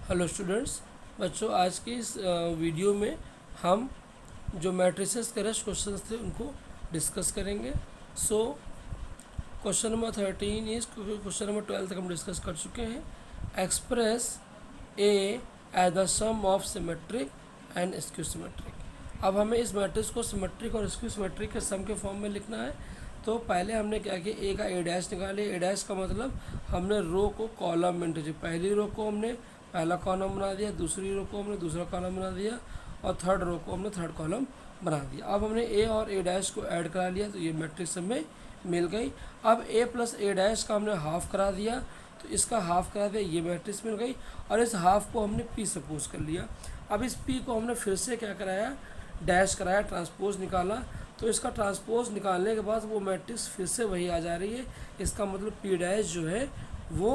Hello students, बच्चों आज की इस वीडियो में हम जो मैट्रिसेस के रेस्ट क्वेश्चंस थे उनको डिस्कस करेंगे। So question number 13 is, question number 12 तक हम डिस्कस कर चुके हैं। Express A as the sum of symmetric and skew symmetric. अब हमें इस मैट्रिक्स को सिमेट्रिक और स्क्यू सिमेट्रिक के सम के फॉर्म में लिखना है। तो पहले हमने क्या किया, ए का ए डैश निकाले। ए डैश का मतलब हमने रो को कॉलम में इंटरचेंज, पहली रो को हमने पहला कॉलम बना दिया, दूसरी रो को हमने दूसरा कॉलम बना दिया और थर्ड रो को हमने थर्ड कॉलम बना दिया। अब हमने ए और ए डैश को ऐड करा लिया तो ये मैट्रिक्स हमें मिल गई। अब ए प्लस ए डैश का हमने हाफ करा दिया तो इसका हाफ करा दिया, ये मैट्रिक्स मिल गई। और इस हाफ को हमने पी सपोज कर लिया। अब इस पी को हमने फिर से क्या कराया, डैश कराया, ट्रांसपोज निकाला। तो इसका ट्रांसपोज निकालने के बाद वो मैट्रिक्स फिर से वही आ जा रही है। इसका मतलब पी डैश जो है वो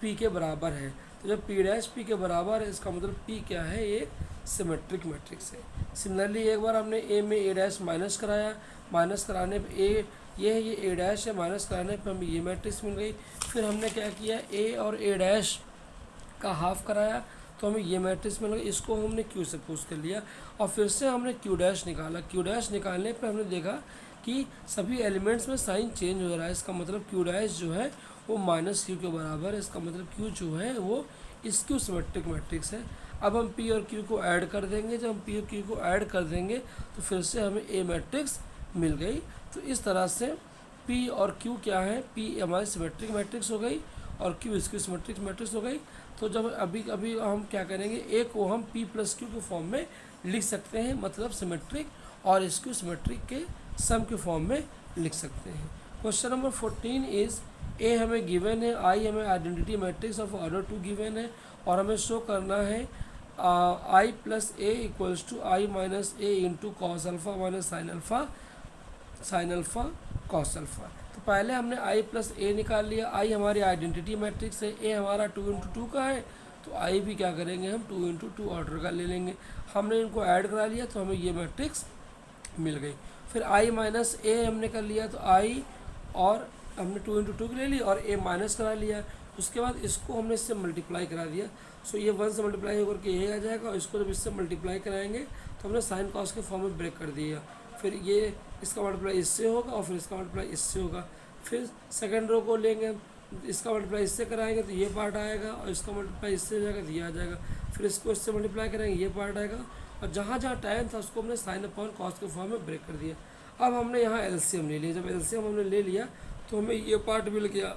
पी के बराबर है। तो जब पी डैश पी के बराबर है इसका मतलब पी क्या है, एक सिमेट्रिक मैट्रिक्स है। सिमिलरली एक बार हमने ए में ए डैश माइनस कराया, माइनस कराने पे ये है, ये ए डैश है, माइनस कराने पे हमें ये मैट्रिक्स मिल गई। फिर हमने क्या किया, ए और ए डैश का हाफ कराया तो हमें ये मैट्रिक्स मिल गई। इसको हमने क्यू सपोज कर लिया और फिर से हमने क्यू डैश निकाला। क्यू डैश निकालने पे हमने देखा कि सभी एलिमेंट्स में साइन चेंज हो रहा है। इसका मतलब क्यू डैश जो है वो माइनस क्यू के बराबर है। इसका मतलब क्यू जो है वो स्क्यू सिमेट्रिक मैट्रिक्स है। अब हम पी और क्यू को ऐड कर देंगे। जब हम पी और क्यू को ऐड कर देंगे तो फिर से हमें ए मैट्रिक्स मिल गई। तो इस तरह से पी और क्यू क्या है, पी हमारी सिमेट्रिक मैट्रिक्स हो गई और क्यू स्क्यू सिमेट्रिक मैट्रिक्स हो गई। तो जब अभी हम क्या करेंगे, ए को हम पी प्लस क्यू के फॉर्म में लिख सकते हैं, मतलब सिमेट्रिक और स्क्यू सिमेट्रिक के सम के फॉर्म में लिख सकते हैं। क्वेश्चन नंबर 14 इज, ए हमें गिवन है, आई हमें identity matrix of order 2 given है और हमें शो करना है I plus A equals to I minus A into cos alpha minus sine alpha cos alpha. तो पहले हमने आई प्लस ए निकाल लिया। आई हमारी आइडेंटिटी मैट्रिक्स है, ए हमारा 2 इंटू 2 का है, तो आई भी क्या करेंगे हम 2 इंटू 2 ऑर्डर का ले लेंगे। हमने इनको ऐड करा लिया तो हमें ये मैट्रिक्स मिल गई। फिर आई माइनस ए हमने कर लिया तो आई और हमने 2 इंटू 2 ले ली और ए माइनस करा लिया। उसके बाद इसको हमने इससे मल्टीप्लाई करा दिया। सो ये 1 से मल्टीप्लाई होकर के ये आ जाएगा और इसको जब इससे मल्टीप्लाई कराएंगे तो हमने साइन कॉस के फॉर्म में ब्रेक कर दिया। फिर ये इसका मल्टीप्लाई इससे होगा और फिर इसका मल्टीप्लाई इससे होगा। फिर सेकंड रो को लेंगे, इसका मल्टीप्लाई इससे कराएंगे तो ये पार्ट आएगा और इसका मल्टीप्लाई इससे हो जाएगा तो ये आ जाएगा। फिर इसको इससे मल्टीप्लाई करेंगे, ये पार्ट आएगा और जहाँ जहाँ टाइम था उसको हमने साइन अपॉन कॉस के फॉर्म में ब्रेक कर दिया। अब हमने यहाँ एलसीएम ले लिया। जब एलसीएम हमने ले लिया तो हमें ये पार्ट मिल गया।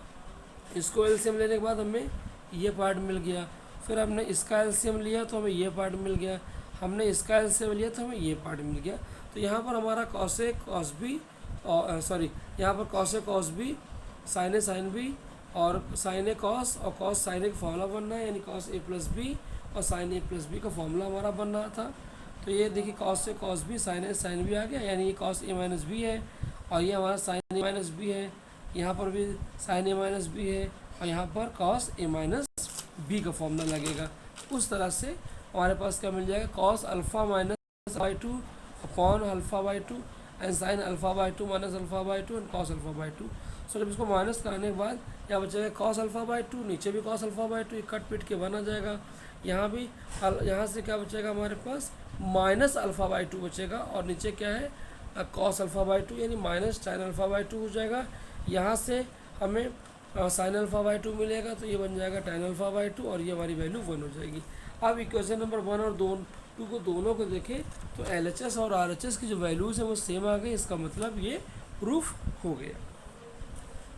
इसको एलसीएम लेने के बाद हमें ये पार्ट मिल गया। फिर हमने इसका एलसीएम लिया तो हमें ये पार्ट मिल गया। हमने इसका एलसीएम लिया तो हमें ये पार्ट मिल गया। तो यहाँ पर हमारा कॉस ए कॉस बी और यहाँ पर cos A cos B, sign A sine B और साइन ए कॉस और कॉस साइन ए का फॉर्मूला बनना है, यानी कॉस ए प्लस बी और साइन ए प्लस बी का फॉर्मूला हमारा बन रहा था। तो ये देखिए cos A cos B sign A sine B आ गया, यानी ये कॉस ए माइनस बी है और ये हमारा साइन ए माइनस बी है। यहाँ पर भी साइन ए माइनस बी है और यहाँ पर कॉस ए माइनस बी का फॉर्मूला लगेगा। उस तरह से हमारे पास क्या मिल जाएगा, cos alpha minus by 2 upon alpha by 2 and sine alpha by 2 minus alpha by 2 and cos alpha by 2। सो जब इसको माइनस कराने के बाद यहाँ बचेगा कॉस अल्फ़ा बाई 2, नीचे भी कॉस अल्फ़ा बाई 2, कट पिट के बना जाएगा। यहाँ भी यहाँ से क्या बचेगा हमारे पास, माइनस अल्फ़ा बाई 2 बचेगा और नीचे क्या है कॉस अल्फ़ा बाई 2, यानी माइनस साइन अल्फ़ा बाई 2 हो जाएगा। यहाँ से हमें साइन अल्फ़ा बाई 2 मिलेगा तो ये बन जाएगा tan अल्फ़ा बाई 2 और ये हमारी वैल्यू 1 हो जाएगी। अब इक्वेशन नंबर 1 और 2 को दोनों को देखें तो LHS और RHS की जो वैल्यूज़ हैं वो सेम आ गई। इसका मतलब ये प्रूफ हो गया।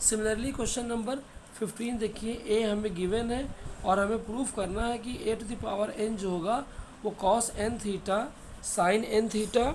सिमिलरली क्वेश्चन नंबर 15 देखिए, ए हमें गिवन है और हमें प्रूफ करना है कि a to the power n जो होगा वो cos N theta sine N theta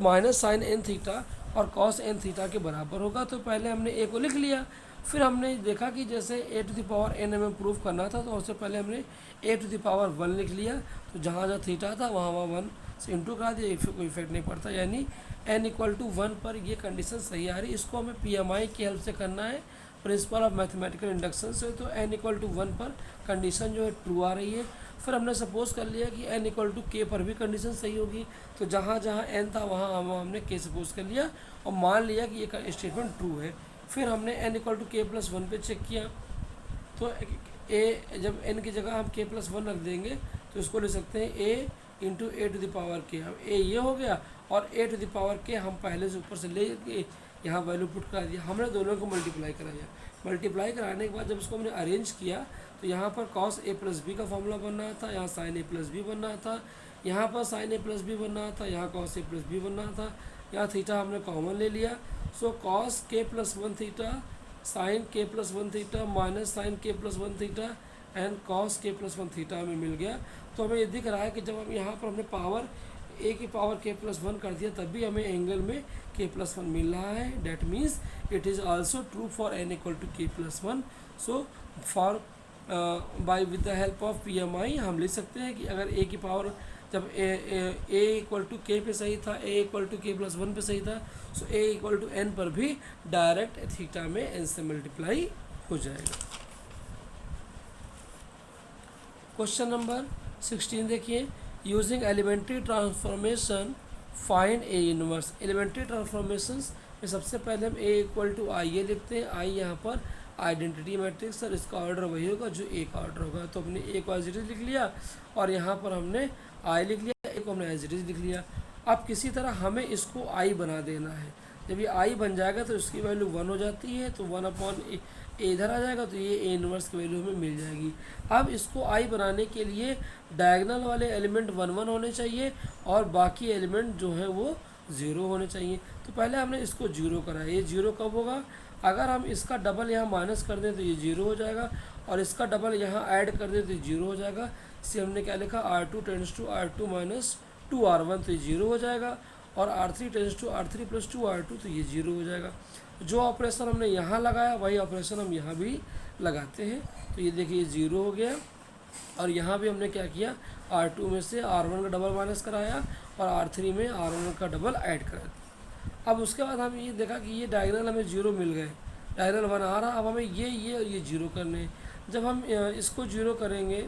minus sine N theta और कॉस एन थीटा के बराबर होगा। तो पहले हमने ए को लिख लिया। फिर हमने देखा कि जैसे ए टू द पावर एन हमें प्रूफ करना था तो उससे पहले हमने ए टू द पावर 1 लिख लिया। तो जहाँ जहाँ थीटा था वहाँ 1 से इंटू करा दिया, कोई इफेक्ट नहीं पड़ता, यानी n इक्वल टू 1 पर ये कंडीशन सही आ रही है। इसको हमें PMI की हेल्प से करना है, प्रिंसिपल ऑफ मैथमेटिकल इंडक्शन से। तो n इक्वल टू 1 पर कंडीशन जो है ट्रू आ रही है। फिर हमने सपोज कर लिया कि n इक्वल टू k पर भी कंडीशन सही होगी। तो जहाँ जहाँ n था वहाँ हमने k सपोज कर लिया और मान लिया कि ये स्टेटमेंट ट्रू है। फिर हमने n equal to k plus 1 पे चेक किया तो ए, जब n की जगह हम k+1 रख देंगे तो इसको ले सकते हैं a into A to the power k। अब a ये हो गया और a to the power k हम पहले से ऊपर से ले के यहाँ वैल्यू पुट करा दिया। हमने दोनों को मल्टीप्लाई कराया। मल्टीप्लाई कराने के बाद जब इसको हमने अरेंज किया तो यहाँ पर cos a प्लस बी का फॉर्मूला बन रहा था, यहाँ sin a प्लस बी बन रहा था, यहाँ पर sin a प्लस बी बन रहा था, यहाँ cos a प्लस बी बन रहा था, यहाँ थीटा हमने कॉमन ले लिया। सो cos k+1 theta sin k+1 theta minus sin k+1 theta and cos k+1 theta हमें मिल गया। तो हमें ये दिख रहा है कि जब हम यहाँ पर हमने पावर a की पावर k+1 कर दिया तब भी हमें एंगल में k+1 मिल रहा है। That means it is also true for n equal to k+1। So for by with the help of PMI हम लिख सकते हैं कि अगर a की पावर जब a इक्वल टू k पे सही था, a इक्वल टू k+1 पे सही था, so a equal to n पर भी डायरेक्ट थीटा में n से मल्टीप्लाई हो जाएगा। क्वेश्चन नंबर 16 देखिए, using elementary transformation find a inverse. Elementary transformations में सबसे पहले हम a equal to I A लिखते हैं। आई यहाँ पर आइडेंटिटी मैट्रिक्स, सर इसका ऑर्डर वही होगा जो ए का ऑर्डर होगा। तो हमने ए को एज इट इज लिख लिया और यहाँ पर हमने आई लिख लिया, ए को हमने एज इट इज लिख लिया। अब किसी तरह हमें इसको आई बना देना है। जब ये आई बन जाएगा तो इसकी वैल्यू 1 हो जाती है, तो 1/a इधर आ जाएगा तो ये ए इनवर्स की वैल्यू हमें मिल जाएगी। अब इसको आई बनाने के लिए डायगोनल वाले एलिमेंट 1 1 होने चाहिए और बाकी एलिमेंट जो है वो 0 होने चाहिए। तो पहले हमने इसको 0 कराया। ये 0 कब होगा? अगर हम इसका डबल यहाँ माइनस कर दें तो ये 0 हो जाएगा और इसका डबल यहाँ ऐड कर दें तो ये 0 हो जाएगा। इससे हमने क्या लिखा, R2 tends to R2 minus 2R1 तो ये 0 हो जाएगा और R3 tends to R3 plus 2R2 तो ये 0 हो जाएगा। जो ऑपरेशन हमने यहाँ लगाया वही ऑपरेशन हम यहाँ भी लगाते हैं। तो ये देखिए 0 हो गया और यहाँ भी हमने क्या किया, R2 में से R1 का डबल माइनस कराया और R3 में R1 का डबल ऐड करा दिया। अब उसके बाद हम ये देखा कि ये डायगोनल हमें 0 मिल गए, डायगोनल 1 आ रहा। अब हमें ये और ये 0 करने हैं। जब हम इसको 0 करेंगे,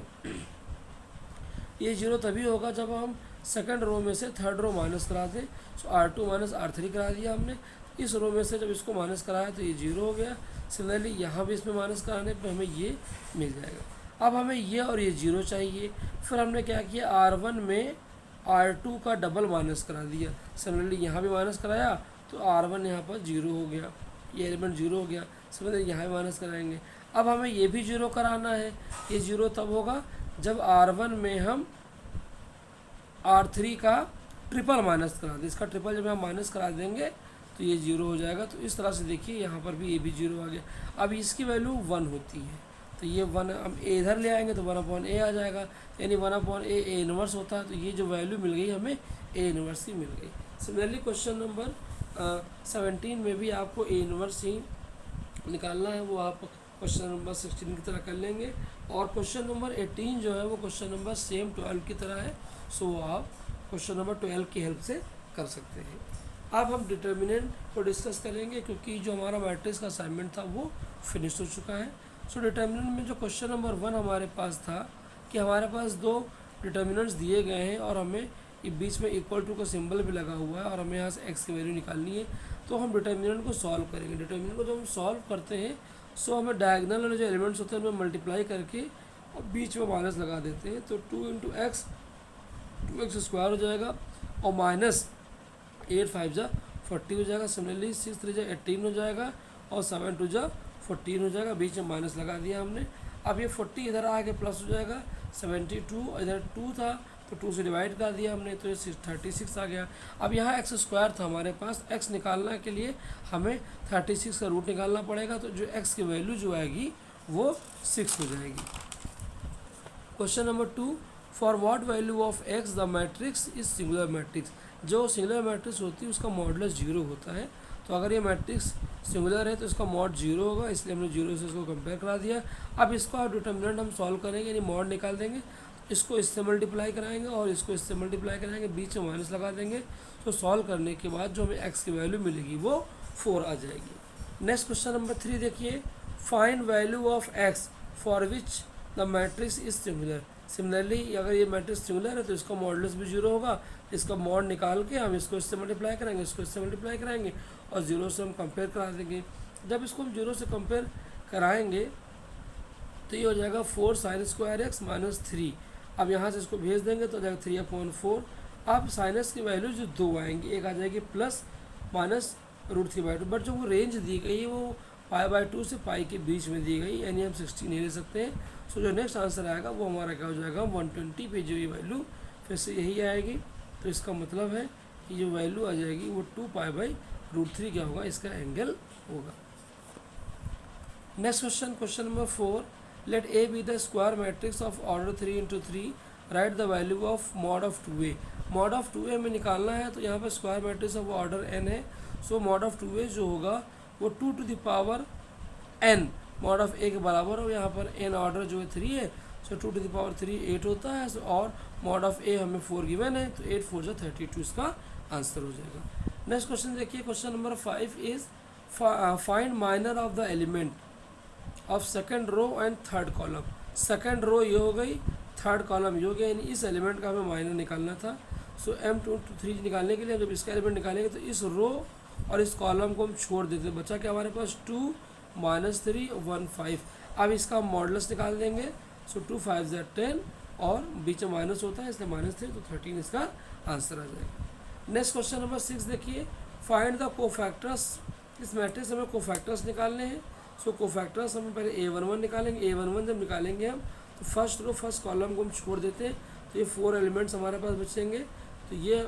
ये 0 तभी होगा जब हम सेकंड रो में से थर्ड रो माइनस करा दें। सो R2 माइनस R3 करा दिया हमने। इस रो में से जब इसको माइनस कराया तो ये 0 हो गया। सिमिलरली यहाँ भी इसमें माइनस कराने पे हमें ये मिल जाएगा। अब हमें ये और ये 0 चाहिए। फिर हमने क्या किया, R1 में R2 का डबल माइनस करा दिया। सिमिलरली यहाँ भी माइनस कराया तो R1 यहाँ पर 0 हो गया, ये एलिमेंट 0 हो गया। सिमिलरली यहाँ भी माइनस कराएंगे। अब हमें ये भी 0 कराना है। ये 0 तब होगा जब R1 में हम R3 का ट्रिपल माइनस करा दें। इसका ट्रिपल जब हम माइनस करा देंगे तो ये 0 हो जाएगा। तो इस तरह से देखिए यहाँ पर भी ये भी 0 आ गया। अब इसकी वैल्यू 1 होती है तो ये 1 हम ए इधर ले आएंगे तो 1/a आ जाएगा, यानी 1/a ए इनवर्स होता है। तो ये जो वैल्यू मिल गई हमें ए इनवर्स की मिल गई। सिमिलरली क्वेश्चन नंबर 17 में भी आपको ए इनवर्स ही निकालना है, वो आप क्वेश्चन नंबर 16 की तरह कर लेंगे। और क्वेश्चन नंबर 18 जो है वो क्वेश्चन नंबर सेम 12 की तरह है। सो आप क्वेश्चन नंबर 12 की हेल्प से कर सकते हैं। अब हम डिटर्मिनेंट को डिस्कस करेंगे क्योंकि जो हमारा मैट्रिक्स का असाइनमेंट था वो फिनिश हो चुका है। सो डिटर्मिनेंट में जो क्वेश्चन नंबर 1 हमारे पास था कि हमारे पास 2 डिटर्मिनेंट्स दिए गए हैं और हमें ये बीच में इक्वल टू का सिंबल भी लगा हुआ है और हमें यहाँ से एक्स की वैल्यू निकालनी है। तो हम डिटर्मिनेंट को सॉल्व करेंगे। डिटर्मिनेंट को जब हम सॉल्व करते हैं सो हमें डायगोनल वाले जो एलिमेंट्स होते हैं उनमें मल्टीप्लाई करके और बीच में माइनस लगा देते हैं। तो 2 × x 2x स्क्वायर हो जाएगा और माइनस 8 5 जा 40 हो जाएगा। सिमिलरली 6 3 जा 18 हो जाएगा और 7 2 जा 14 हो जाएगा। बीच में माइनस लगा दिया हमने। अब ये 40 इधर आके प्लस हो जाएगा। 72 इधर 2 था तो 2 से डिवाइड कर दिया हमने तो ये 36 आ गया। अब यहाँ एक्स स्क्वायर था हमारे पास, एक्स निकालने के लिए हमें 36 का रूट निकालना पड़ेगा। तो जो एक्स की वैल्यू जो आएगी वो 6 हो जाएगी। Question number 2, for what value of x the matrix is singular matrix. जो सिंगुलर मैट्रिक्स होती है उसका मॉडुलस 0 होता है। तो अगर ये मैट्रिक्स सिंगुलर है तो इसका मॉड 0 होगा, इसलिए हमने 0 से इसको कंपेयर करा दिया। अब इसका डिटर्मिनेंट हम सॉल्व करेंगे, यानी मॉड निकाल देंगे। इसको इससे मल्टीप्लाई कराएंगे और इसको इससे मल्टीप्लाई कराएंगे, बीच में माइनस लगा देंगे। तो सॉल्व करने के बाद जो हमें एक्स की वैल्यू मिलेगी वो 4 आ जाएगी। नेक्स्ट क्वेश्चन नंबर 3 देखिए, find value of x for which the matrix is similar. Similarly अगर ये मैट्रिक्स सिमिलर है तो इसका मॉडुलस भी 0 होगा। इसका मॉड निकाल के हम इसको इससे मल्टीप्लाई कराएंगे, इसको इससे मल्टीप्लाई कराएंगे और 0 से हम कंपेयर करा देंगे। जब इसको हम 0 से कंपेयर कराएंगे तो ये हो जाएगा 4 साइन स्क्वायर एक्स माइनस 3। अब यहाँ से इसको भेज देंगे तो हो जाएगा 3/4। अब साइनस की वैल्यू जो दो आएंगी, एक आ जाएगी प्लस माइनस √3/2, बट जो वो रेंज दी गई है वो π/2 से पाई के बीच में दी गई, यानी हम 60 नहीं ले सकते हैं। सो जो नेक्स्ट आंसर आएगा वो हमारा क्या हो जाएगा, 120 पे जो ये वैल्यू फिर से यही आएगी। तो इसका मतलब है कि जो वैल्यू आ जाएगी वो 2π/√3 क्या होगा, इसका एंगल होगा। Next question, question number 4, let A be the square matrix of order 3×3, write the value of mod of 2a। Mod of 2a में निकालना है, तो यहाँ पर square matrix of order n है। सो मॉड ऑफ 2a जो होगा वो 2n मॉड ऑफ a के बराबर हो। यहाँ पर n ऑर्डर जो है 3 है, सो 2⁻3 8 होता है। और मॉड ऑफ a हमें 4 गिवन है, तो 8 4 32 इसका आंसर हो जाएगा। नेक्स्ट क्वेश्चन देखिए, question number 5 is find minor of the element of second row and third column. Second row ये हो गई, थर्ड कॉलम ये हो गया, यानी इस एलिमेंट का हमें माइनर निकालना था। सो m2 निकालने के लिए जब इसका एलिमेंट निकालेंगे तो इस रो और इस कॉलम को हम छोड़ देते हैं, बचा क्या हमारे पास 2 -3 1 5। अब इसका मॉडुलस निकाल देंगे। सो 2 5 = 10 और बीच में माइनस होता है इसलिए -3, तो 13 इसका आंसर आ जाएगा। नेक्स्ट क्वेश्चन नंबर 6 देखिए, फाइंड द कोफैक्टर्स। इस मैट्रिक्स हमें कोफैक्टर्स निकालने हैं। सो कोफैक्टर्स हम पहले a11 निकालेंगे। a11 जब निकालेंगे हम तो फर्स्ट रो फर्स्ट कॉलम को हम छोड़ देते हैं, तो ये 4 एलिमेंट्स हमारे पास बचेंगे। तो ये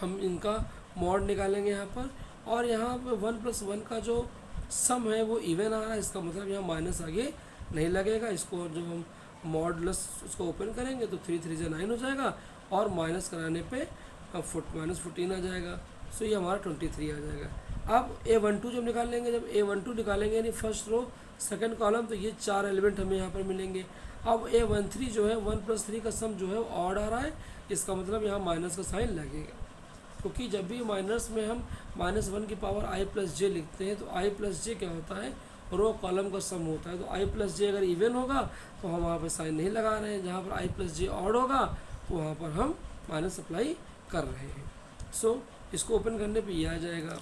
हम इनका मॉड निकालेंगे यहाँ पर, और यहाँ पे 1 + 1 का जो सम है वो इवन आ रहा है, इसका मतलब यहाँ माइनस आगे नहीं लगेगा। इसको जब हम मॉडुलस उसको ओपन करेंगे तो 3 3 9 हो जाएगा, और माइनस कराने पे -14 आ जाएगा। सो ये हमारा 23 आ जाएगा। अब a12 जब निकालेंगे, जब a12 निकालेंगे यानी फर्स्ट रो सेकंड कॉलम, तो ये 4 एलिमेंट हमें यहाँ पर मिलेंगे। अब a13 जो है 1 + 3 का सम जो है वो ऑड आ रहा है, इसका मतलब यहाँ माइनस का साइन लगेगा, क्योंकि जब भी माइनस में हम -1 की पावर i + j लिखते हैं तो i + j क्या होता है, रो कॉलम का सम होता है। तो i + j अगर इवन होगा तो हम वहाँ पर साइन नहीं लगा रहे हैं, जहाँ पर i + j ऑड होगा तो वहाँ पर हम माइनस अप्लाई कर रहे हैं। सो इसको ओपन करने पे ये आ जाएगा।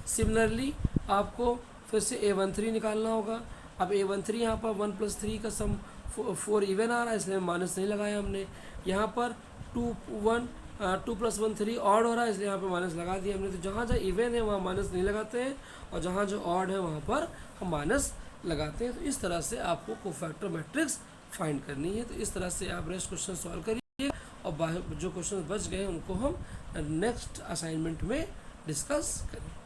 सिमिलरली आपको फिर से a13 निकालना होगा। अब a13 यहाँ पर 1 + 3 का सम 4 इवन आ रहा है, इसलिए माइनस नहीं लगाया हमने। यहाँ पर 2 + 1 3 ऑड हो रहा है, इसलिए यहाँ पे माइनस लगा दिया हमने। तो जहाँ जहाँ इवन है वहाँ माइनस नहीं लगाते हैं, और जहाँ जो ऑड है वहाँ पर हम माइनस लगाते हैं। तो इस तरह से आपको कोफैक्टर मैट्रिक्स फाइंड करनी है। तो इस तरह से आप रेस्ट क्वेश्चन सॉल्व करिए, और जो क्वेश्चन बच गए उनको हम नेक्स्ट असाइनमेंट में डिस्कस करें।